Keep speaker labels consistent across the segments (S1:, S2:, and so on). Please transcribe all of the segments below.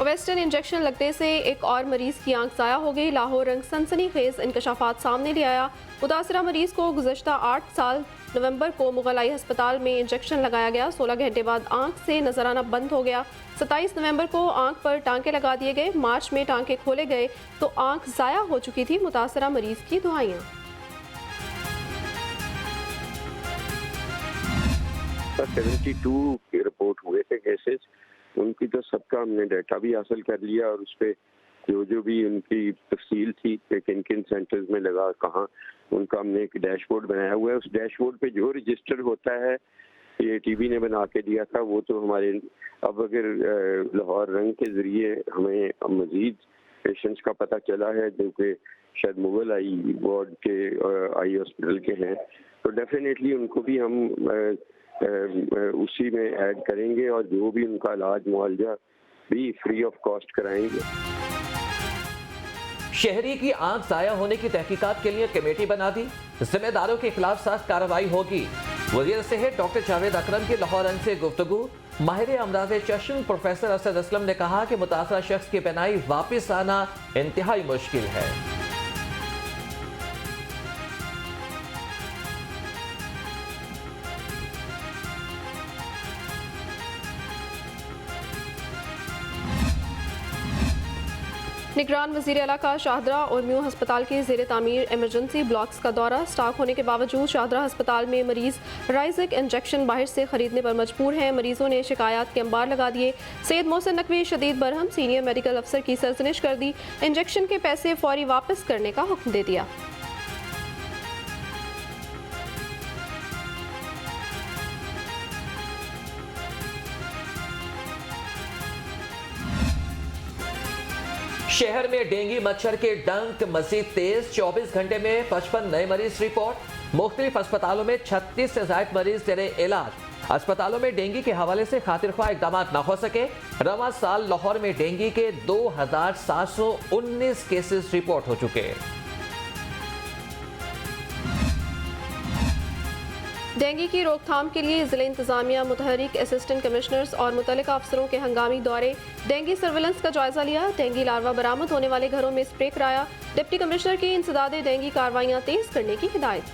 S1: Western injection लगने से एक और मरीज की आंख ज़ाया हो गई। लाहौर रंग सनसनीखेज इंकशाफात सामने ले आया। मुतासरा मरीज को गुज़श्ता 8 साल नवंबर को मुगलाई अस्पताल में इंजेक्शन लगाया गया। 16 घंटे बाद आंख से नजर आना बंद हो गया। 27 नवंबर को आंख पर टांके लगा दिए गए। मार्च में टांके खोले गए तो आंख ज़ाया हो चुकी थी। मुतासरा मरीज की दुआएं।
S2: 72 की रिपोर्ट हुए थे केसेस, उनकी तो सबका हमने डाटा भी हासिल कर लिया और उस पर जो भी उनकी तफसील थी कि किन किन सेंटर्स में लगा कहाँ, उनका हमने एक डैशबोर्ड बनाया हुआ है। उस डैशबोर्ड पे जो रजिस्टर होता है, ये टीवी ने बना के दिया था, वो तो हमारे अब अगर लाहौर रंग के ज़रिए हमें मज़ीद पेशेंट्स का पता चला है जो कि शायद मुगल आई वार्ड के आई हॉस्पिटल के हैं, तो डेफिनेटली उनको भी हम उसी में ऐड करेंगे और जो भी उनका इलाज मुआवजा भी फ्री ऑफ कॉस्ट कराएंगे।
S3: शहरी की आंख जाया होने की तहकीकात के लिए कमेटी बना दी। जिम्मेदारों के खिलाफ सख्त कार्रवाई होगी। वज़ीर सेहत डॉक्टर जावेद अकरम की लाहौर रंग से गुफ्तगू। माहिर अमराज चश्म प्रोफेसर असद असलम ने कहा कि मुतासरा शख्स की बीनाई वापस आना इंतहाई मुश्किल है।
S1: निगरान वज़ीर आला का शाहदरा और म्यू अस्पताल के ज़ेर तामीर इमरजेंसी ब्लॉक्स का दौरा। स्टॉक होने के बावजूद शाहदरा अस्पताल में मरीज राइजिक इंजेक्शन बाहर से खरीदने पर मजबूर हैं। मरीजों ने शिकायत के अंबार लगा दिए। सैयद मोहसिन नकवी शदीद बरहम सीनियर मेडिकल अफसर की सरजनिश कर दी। इंजेक्शन के पैसे फौरी वापस करने का हुक्म दे दिया।
S3: शहर में डेंगू मच्छर के डंक मजीद तेज। 24 घंटे में 55 नए मरीज रिपोर्ट। मुख्तलिफ अस्पतालों में 36 से ज्यादा मरीज जेरे इलाज। अस्पतालों में डेंगू के हवाले से खातिरख्वाह इकदाम न हो सके। रवां साल लाहौर में डेंगू के 2719 केसेस रिपोर्ट हो चुके।
S1: डेंगू की रोकथाम के लिए जिला इंतजामिया मुतहरिक असिस्टेंट कमिश्नर्स और मुतल्लिका अफसरों के हंगामी दौरे। डेंगू सर्विलेंस का जायजा लिया। डेंगू लार्वा बरामद होने वाले घरों में स्प्रे कराया। डिप्टी कमिश्नर की इंसदादे डेंगू कार्रवाइयां तेज करने की हिदायत।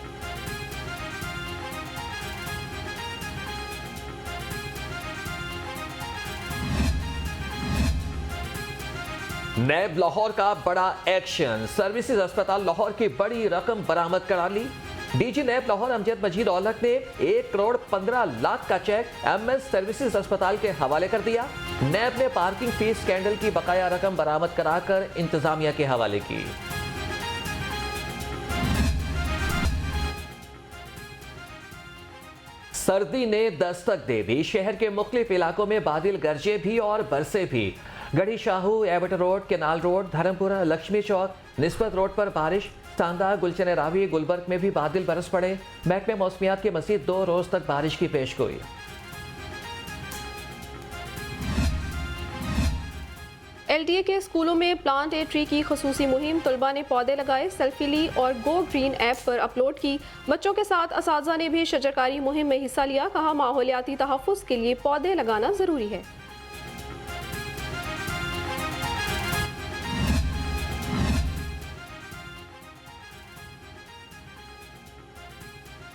S3: नैब लाहौर का बड़ा एक्शन। सर्विसेज अस्पताल लाहौर की बड़ी रकम बरामद करा ली। डीजी नैब लाहौर अमजद मजीद औलख ने 1 करोड़ 15 लाख का चेक एमएस सर्विसेज अस्पताल के हवाले कर दिया। नैब ने पार्किंग फीस स्कैंडल की बकाया रकम बरामद कराकर इंतजामिया के हवाले की। सर्दी ने दस्तक दे दी। शहर के मुख्तलिफ इलाकों में बादल गरजे भी और बरसे भी। Garhi Shahu, Abbott road, canal road, Dharampura, Lakshmi Chowk, Nisbat road पर बारिश। सांदा, गुलशन रावी, गुलबर्ग में भी बादल बरस पड़े। महकमे मौसमियात के मज़ीद 2 रोज तक बारिश की पेशगोई।
S1: LDA के स्कूलों में प्लांट ए ट्री की खसूसी मुहिम। तलबा ने पौधे लगाए, सेल्फी ली और गो ग्रीन ऐप पर अपलोड की। बच्चों के साथ असातिज़ा ने भी शजरकारी मुहिम में हिस्सा लिया। कहा माहौलियाती तहफ़्फ़ुज़ के लिए पौधे लगाना ज़रूरी है।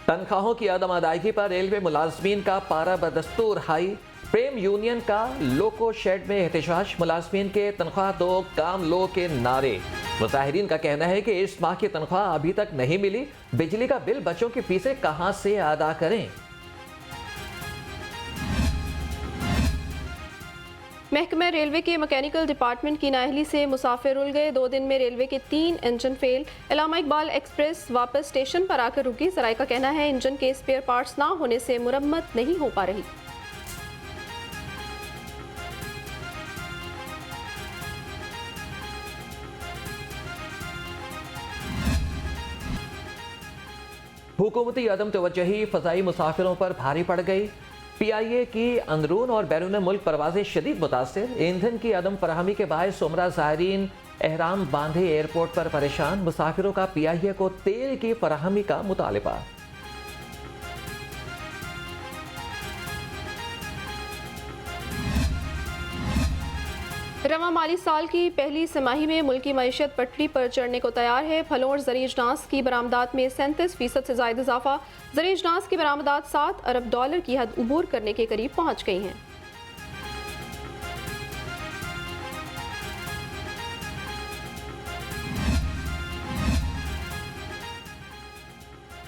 S3: तनख्वाहों की अदम अदायगी पर रेलवे मुलाजमीन का पारा बदस्तूर हाई। प्रेम यूनियन का लोको शेड में एहतजाज। मुलाजमीन के तनख्वाह दो काम लो के नारे। मुजाहिरीन का कहना है कि इस माह की तनख्वाह अभी तक नहीं मिली। बिजली का बिल, बच्चों की फीसें कहां से अदा करें।
S1: महकमा रेलवे के मैकेनिकल डिपार्टमेंट की नाअहली से मुसाफिर रुल गए। 2 दिन में रेलवे के 3 इंजन फेल। इलामा इकबाल एक्सप्रेस वापस स्टेशन पर आकर रुकी। जराये का कहना है इंजन के स्पेयर पार्ट्स ना होने से मुरम्मत नहीं हो पा रही।
S3: हुकूमती अदम तवज्जही फजाई मुसाफिरों पर भारी पड़ गई। PIA की अंदरून और बैरून मुल्क परवाजें शदीद मुतासिर। ईंधन की अदम फराहमी के बायस उमरा ज़ायरीन एहराम बांधे एयरपोर्ट पर परेशान। मुसाफिरों का PIA को तेल की फराहमी का मुतालिबा।
S1: रवा माली साल की पहली तिमाही में मुल्की मईशत पटरी पर चढ़ने को तैयार है। फलों और ज़रूरी अजनास की बरामदात में 37% से ज़ायद इजाफा। ज़रूरी अजनास की बरामदात $7 अरब की हद उबूर करने के करीब पहुँच गई हैं।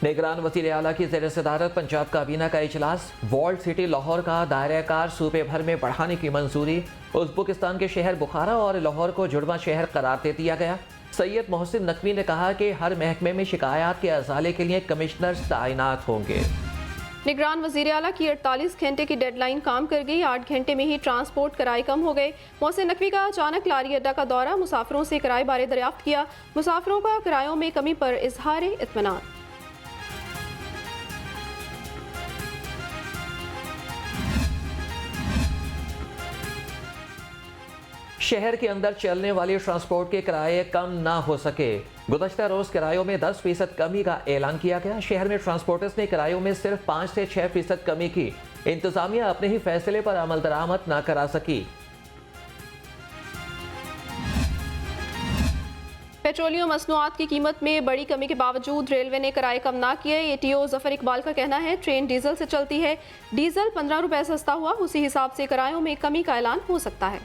S3: निगरान वज़ीर आला की ज़ेर सदारत पंजाब काबीना का इजलास। वॉल्ड सिटी लाहौर का दायरा कार सूबे भर में बढ़ाने की मंजूरी। उज़्बेकिस्तान के शहर बुखारा और लाहौर को जुड़वा शहर करार दे दिया गया। सैयद मोहसिन नकवी ने कहा कि हर महकमे में शिकायत के अजाले के लिए कमिश्नर्स तैनात होंगे।
S1: निगरान वज़ीर आला की 48 घंटे की डेडलाइन काम कर गई। 8 घंटे में ही ट्रांसपोर्ट किराए कम हो गए। मोहसिन नकवी का अचानक लारी अड्डा का दौरा, मुसाफिरों से किराए बारे दरियाफ्त किया। मुसाफिरों का किरायों में कमी पर इजहार इत्मीनान।
S3: शहर के अंदर चलने वाली ट्रांसपोर्ट के किराए कम ना हो सके। गुज़श्ता रोज किरायों में 10% कमी का ऐलान किया गया। शहर में ट्रांसपोर्टर्स ने किरायों में सिर्फ 5 से 6% कमी की। इंतजामिया अपने ही फैसले पर अमल दरामद ना करा सकी।
S1: पेट्रोलियम मसनूआत की कीमत में बड़ी कमी के बावजूद रेलवे ने किराए कम ना किए। एटीओ जफर इकबाल का कहना है ट्रेन डीजल से चलती है, डीजल 15 रुपए सस्ता हुआ, उसी हिसाब से किरायों में कमी का ऐलान हो सकता है।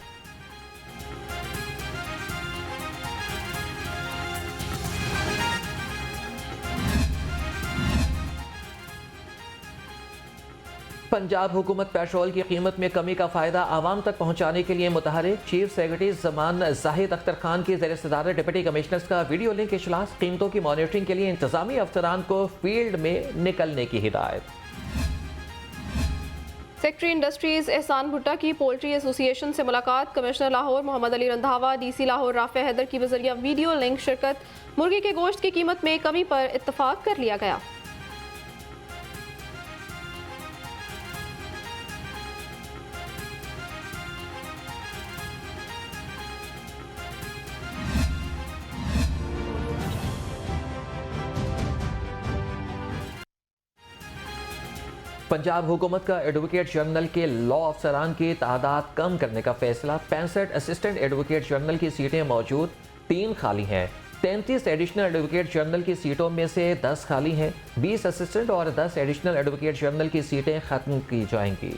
S3: पंजाब हुकूमत पेट्रोल की कीमत में कमी का फ़ायदा आवाम तक पहुँचाने के लिए मुतहरिक। चीफ सेक्रेटरी जमान जाहिद अख्तर खान की ज़ेर सदारत डिप्टी कमिश्नर्स का वीडियो लिंक इजलास। कीमतों की मॉनिटरिंग के लिए इंतजामी अफसरान को फील्ड में निकलने की हिदायत।
S1: सेक्रेटरी इंडस्ट्रीज एहसान भुट्टा की पोल्ट्री एसोसिएशन से मुलाकात। कमिश्नर लाहौर मोहम्मद अली रंधावा, डीसी लाहौर राफे हैदर की बजरिया वीडियो लिंक शिरकत। मुर्गी के गोश्त की कीमत में कमी पर इत्तफाक कर लिया गया।
S3: पंजाब हुकूमत का एडवोकेट जनरल के लॉ अफसरान की तादाद कम करने का फैसला। 65 असिस्टेंट एडवोकेट जनरल की सीटें मौजूद, 3 खाली हैं। 33 एडिशनल एडवोकेट जनरल की सीटों में से 10 खाली हैं। 20 असिस्टेंट और 10 एडिशनल एडवोकेट जनरल की सीटें खत्म की जाएंगी।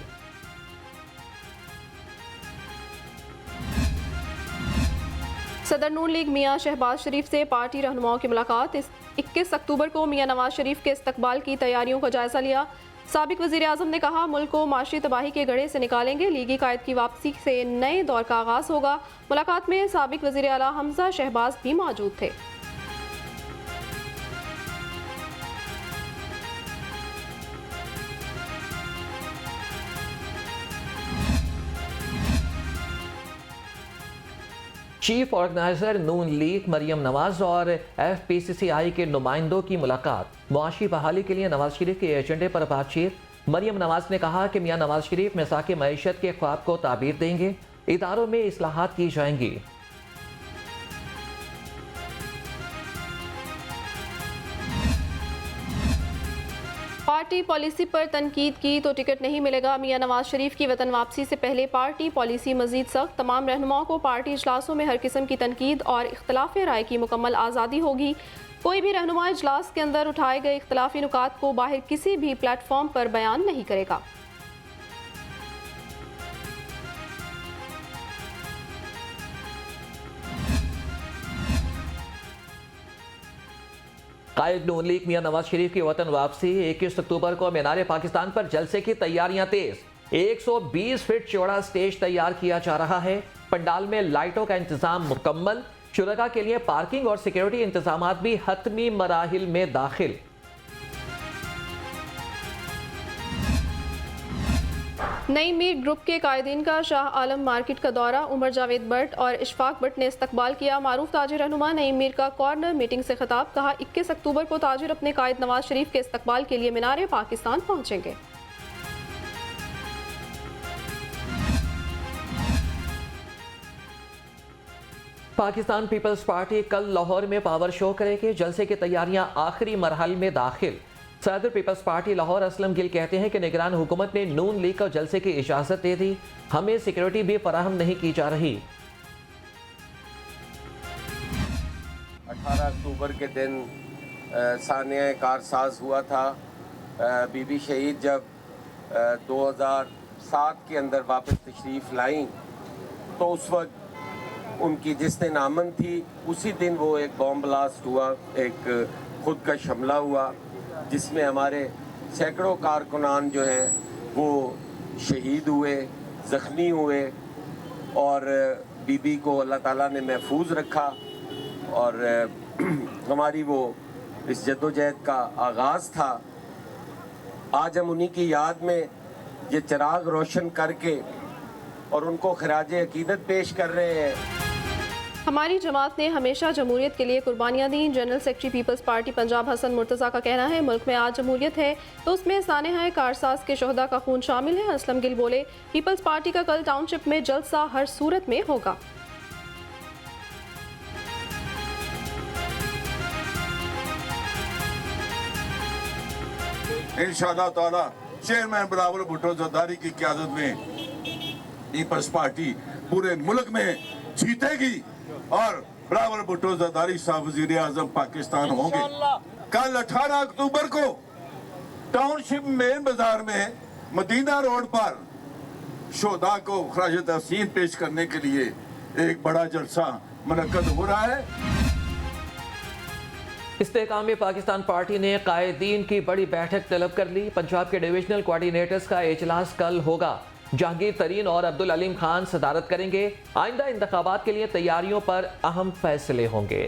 S1: सदर नून लीग मियां शहबाज शरीफ से पार्टी रहनुमाओं की मुलाकात। 21 अक्टूबर को मियां नवाज शरीफ के इस्तकबाल की तैयारियों का जायजा लिया। साबिक वज़ीर आज़म ने कहा मुल्क को माशी तबाही के गड्ढे से निकालेंगे। लीगी कायद की वापसी से नए दौर का आगाज होगा। मुलाकात में साबिक वज़ीर आला हमजा शहबाज भी मौजूद थे।
S3: चीफ ऑर्गेनाइजर नून लीग मरियम नवाज और FPCCI के नुमाइंदों की मुलाकात। मुआशी बहाली के लिए नवाज शरीफ के एजेंडे पर बातचीत। मरियम नवाज ने कहा कि मियां नवाज शरीफ मिसाक मईशत के ख्वाब को ताबीर देंगे। इदारों में इस्लाहात की जाएंगी।
S1: पार्टी पॉलिसी पर तनकीद की तो टिकट नहीं मिलेगा। मियां नवाज शरीफ की वतन वापसी से पहले पार्टी पॉलिसी मजीद सख्त। तमाम रहनुमाओं को पार्टी इजलासों में हर किस्म की तनकीद और इख्तलाफ राय की मुकम्मल आज़ादी होगी। कोई भी रहनुमा इजलास के अंदर उठाए गए इख्तलाफी नुकात को बाहर किसी भी प्लेटफॉर्म पर बयान नहीं करेगा।
S3: कायद नून लीग मियां नवाज शरीफ की वतन वापसी। 21 अक्टूबर को मीनार पाकिस्तान पर जलसे की तैयारियां तेज। 120 फीट चौड़ा स्टेज तैयार किया जा रहा है। पंडाल में लाइटों का इंतजाम मुकम्मल। शुरका के लिए पार्किंग और सिक्योरिटी इंतजाम भी हतमी मराहिल में दाखिल।
S1: नई मीर ग्रुप के कायदीन का शाह आलम मार्केट का दौरा। उमर जावेद भट्ट और इशफाक भट्ट ने इस्तकबाल किया। मारूफ ताजिर रहनुमा नईम मीर का कॉर्नर मीटिंग से खिताब। कहा 21 अक्टूबर को ताजिर अपने कायद नवाज शरीफ के इस्तकबाल के लिए मीनार पाकिस्तान पहुंचेंगे।
S3: पाकिस्तान पीपल्स पार्टी कल लाहौर में पावर शो करेगी। जलसे की तैयारियां आखिरी मरहल में दाखिल। सदर पीपल्स पार्टी लाहौर असलम गिल कहते हैं कि निगरान हुकूमत ने नून लीग को जलसे की इजाज़त दे दी। हमें सिक्योरिटी भी फराहम नहीं की जा रही।
S4: 18 अक्टूबर के दिन सानिया कारसाज हुआ था। बीबी शहीद जब 2007 के अंदर वापस तशरीफ़ लाई तो उस वक्त उनकी जिस दिन आमद थी उसी दिन वो एक बॉम्ब ब्लास्ट हुआ, एक खुदकश हमला हुआ जिसमें हमारे सैकड़ों कारकुनान जो हैं वो शहीद हुए, ज़ख्मी हुए और बीबी को अल्लाह ताला ने महफूज रखा और हमारी वो इस जद्दोजहद का आगाज़ था। आज हम उन्हीं की याद में ये चिराग रोशन करके और उनको खराज अकीदत पेश कर रहे हैं।
S1: हमारी जमात ने हमेशा जमहूरियत के लिए कुर्बानियाँ दी। General secretary peoples party Punjab Hasan Murtaza का कहना है मुल्क में आज जमहूरियत है तो उसमें सानेहा कारसाज के शोहदा का खून शामिल है। असलम गिल बोले पीपल्स पार्टी का कल टाउनशिप में जलसा हर सूरत में होगा।
S5: इंशाअल्लाह ताला चेयरमैन बिलावल भुट्टो जरदारी की क़यादत में पीपल्स पार्टी पूरे मुल्क में जीतेगी और बिलावल भुट्टो जरदारी साहब वज़ीर आज़म पाकिस्तान होंगे। कल 18 अक्टूबर को टाउनशिप मेन बाजार में मदीना रोड पर शोहदा को खराज तहसीन पेश करने के लिए एक बड़ा जलसा मुनक्कद हो रहा है।
S3: इस्तेहकाम पाकिस्तान पार्टी ने कायदीन की बड़ी बैठक तलब कर ली। पंजाब के डिविजनल कोऑर्डिनेटर्स का इजलास कल होगा। जहांगीर तरीन और अब्दुल अलीम खान सदारत करेंगे। आइंदा इंतखाबात के लिए तैयारियों पर अहम फैसले होंगे।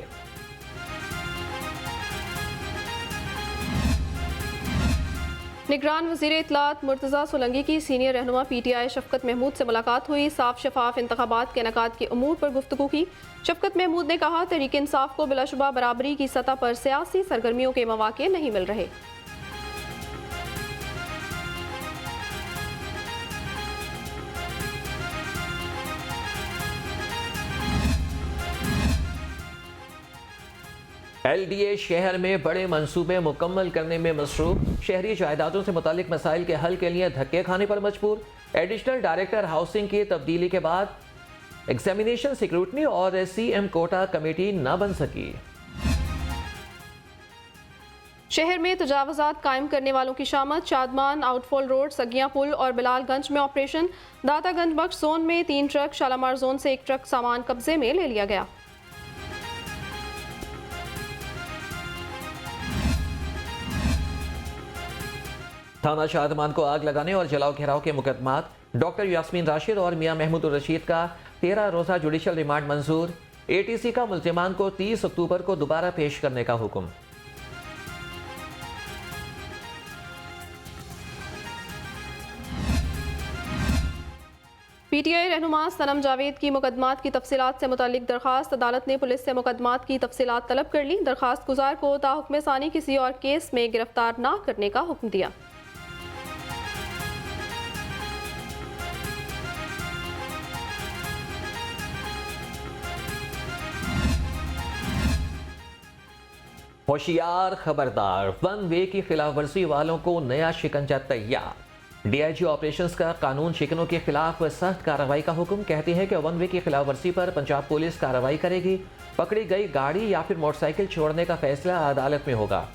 S1: निगरान वज़ीर इत्तलात मुर्तज़ा सोलंकी की सीनियर रहनुमा PTI शफकत महमूद से मुलाकात हुई। साफ शफाफ इंतखाबात के इनेकाद के उमूर पर गुफ्तगू की। शफकत महमूद ने कहा तहरीक इंसाफ को बिलाशुबा बराबरी की सतह पर सियासी सरगर्मियों के मौके नहीं मिल रहे।
S3: LDA शहर में बड़े मंसूबे मुकम्मल करने में मसरूफ। शहरी जायदादों से मुतालिक मसाइल के हल के लिए धक्के खाने पर मजबूर। एडिशनल डायरेक्टर हाउसिंग की तब्दीली के बाद एग्जामिनेशन सिक्योरिटी और CM कोटा कमेटी न बन सकी।
S1: शहर में तजावुज़ात कायम करने वालों की शामत। शादमान आउटफॉल रोड, सगिया पुल और बिलालगंज में ऑपरेशन। दातागंज बख्श जोन में 3 ट्रक, शालामार जोन से 1 ट्रक सामान कब्जे में ले लिया गया।
S3: थाना शादमान को आग लगाने और जलाओ घेराव के मुकदमात। डॉक्टर यास्मीन राशिद और मियां महमूद रशीद का 13 रोज़ा जुडिशल रिमांड मंजूर। ATC का मुल्जिमान को 30 अक्टूबर को दोबारा पेश करने का हुक्म।
S1: PTI रहनुमा सनम जावेद की मुकदमात की तफसीलात से मुतालिक दरखास्त। अदालत ने पुलिस से मुकदमात की तफसीलात तलब कर ली। दरखास्त गुजार को ताहुक्म सानी किसी और केस में गिरफ्तार न करने का हुक्म दिया।
S3: होशियार, खबरदार, 1 वे की खिलाफ वर्जी वालों को नया शिकंजा तैयार। DIG ऑपरेशंस का कानून शिकनों के खिलाफ सख्त कार्रवाई का हुक्म। कहती है कि 1 वे की खिलाफ वर्जी पर पंजाब पुलिस कार्रवाई करेगी। पकड़ी गई गाड़ी या फिर मोटरसाइकिल छोड़ने का फैसला अदालत में होगा।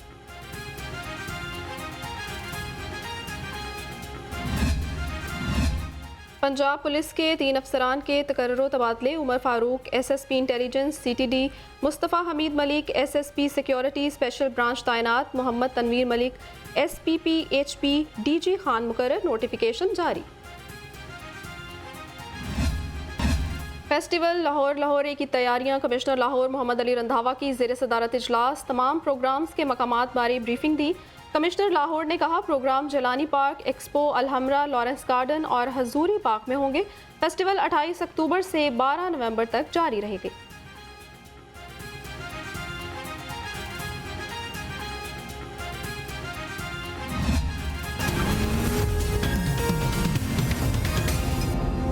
S1: पंजाब पुलिस के 3 अफसरान के तकर्रुर तबादले। Umar Farooq SSP intelligence CTD, Mustafa Hameed Malik SSP security special branch तैनात, Mohammad Tanveer Malik SPP HP DG Khan मुकर्रर। नोटिफिकेशन जारी। फेस्टिवल लाहौर लाहौरे की तैयारियां। कमिश्नर लाहौर मोहम्मद अली रंधावा की ज़ेर सदारत इजलास। तमाम प्रोग्राम्स के मकामात बारे ब्रीफिंग दी। कमिश्नर लाहौर ने कहा programme Jilani park, expo, Alhamra, Lawrence garden और हजूरी पार्क में होंगे। फेस्टिवल 28 अक्टूबर से 12 नवंबर तक जारी रहेंगे।